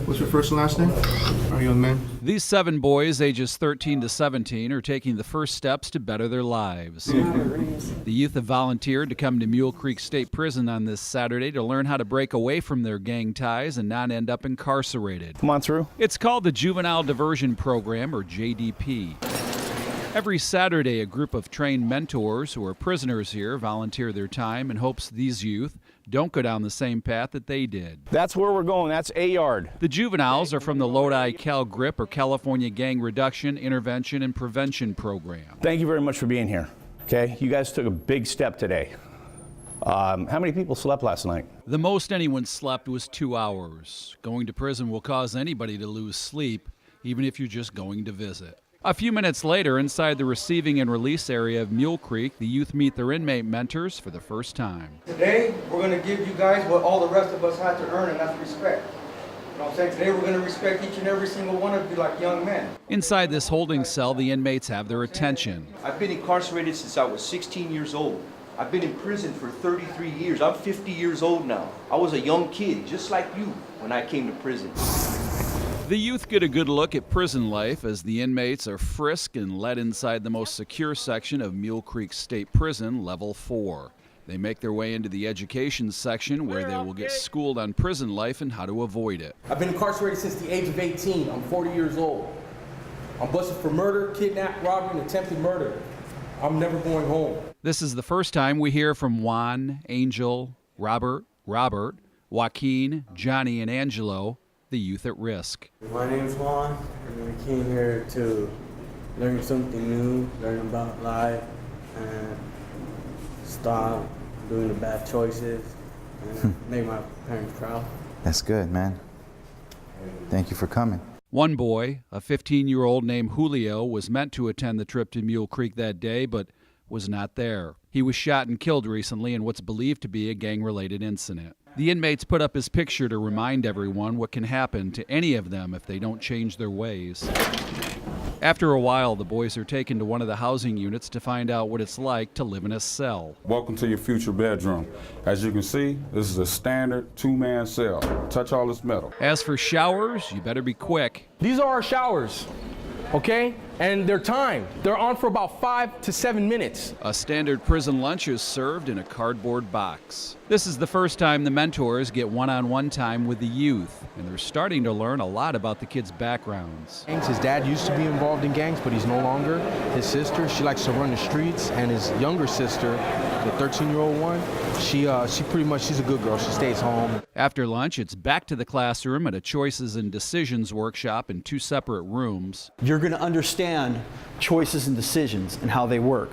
What's your first and last name? Our young man. These 7 boys, ages 13 to 17, are taking the first steps to better their lives. The youth have volunteered to come to Mule Creek State Prison on this Saturday to learn how to break away from their gang ties and not end up incarcerated. Come on through. It's called the Juvenile Diversion Program, or JDP. Every Saturday, a group of trained mentors who are prisoners here volunteer their time in hopes these youth don't go down the same path that they did. That's where we're going. That's A yard. The juveniles are from the Lodi Cal Grip, or California Gang Reduction, Intervention, and Prevention Program. Thank you very much for being here. Okay, you guys took a big step today. How many people slept last night? The most anyone slept was 2 hours. Going to prison will cause anybody to lose sleep, even if you're just going to visit. A few minutes later, inside the receiving and release area of Mule Creek, the youth meet their inmate mentors for the first time. Today, we're going to give you guys what all the rest of us had to earn, and that's respect. You know what I'm saying? Today, we're going to respect each and every single one of you like young men. Inside this holding cell, the inmates have their attention. I've been incarcerated since I was 16 years old. I've been in prison for 33 years. I'm 50 years old now. I was a young kid, just like you, when I came to prison. The youth get a good look at prison life as the inmates are frisked and led inside the most secure section of Mule Creek State Prison, Level 4. They make their way into the education section where they will get schooled on prison life and how to avoid it. I've been incarcerated since the age of 18. I'm 40 years old. I'm busted for murder, kidnap, robbery, and attempted murder. I'm never going home. This is the first time we hear from Juan, Angel, Robert, Joaquin, Johnny, and Angelo, the youth at risk. My name's Juan, and I came here to learn something new, learn about life, and stop doing the bad choices, and make my parents proud. That's good, man. Thank you for coming. One boy, a 15-year-old named Julio, was meant to attend the trip to Mule Creek that day, but was not there. He was shot and killed recently in what's believed to be a gang-related incident. The inmates put up his picture to remind everyone what can happen to any of them if they don't change their ways. After a while, the boys are taken to one of the housing units to find out what it's like to live in a cell. Welcome to your future bedroom. As you can see, this is a standard 2-man cell. Touch all this metal. As for showers, you better be quick. These are our showers, okay? And they're timed. They're on for about 5 to 7 minutes. A standard prison lunch is served in a cardboard box. This is the first time the mentors get one-on-one time with the youth, and they're starting to learn a lot about the kids' backgrounds. His dad used to be involved in gangs, but he's no longer. His sister, she likes to run the streets, and his younger sister, the 13-year-old one, she's a good girl. She stays home. After lunch, it's back to the classroom at a choices and decisions workshop in 2 separate rooms. You're going to understand choices and decisions and how they work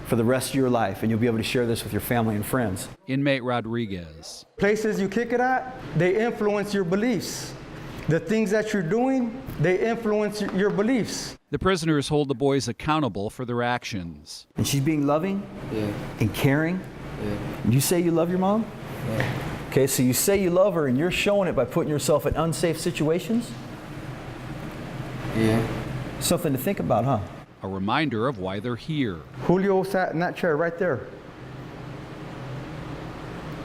for the rest of your life, and you'll be able to share this with your family and friends. Inmate Rodriguez. Places you kick it at, they influence your beliefs. The things that you're doing, they influence your beliefs. The prisoners hold the boys accountable for their actions. And she's being loving Yeah. and caring. Yeah. You say you love your mom? Yeah. Okay, so you say you love her and you're showing it by putting yourself in unsafe situations? Yeah. Something to think about, huh? A reminder of why they're here. Julio sat in that chair right there.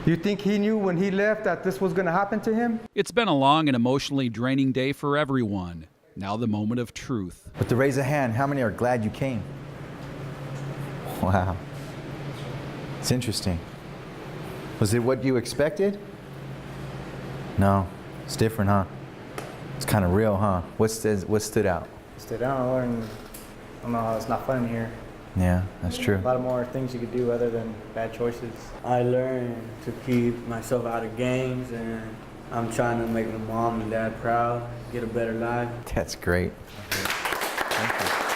You think he knew when he left that this was going to happen to him? It's been a long and emotionally draining day for everyone. Now the moment of truth. But to raise a hand, how many are glad you came? Wow. It's interesting. Was it what you expected? No. It's different, huh? It's kind of real, huh? What stood out? Stood out. I learned, it's not fun here. Yeah, that's true. A lot more things you could do other than bad choices. I learned to keep myself out of gangs, and I'm trying to make my mom and dad proud, get a better life. That's great. Thank you.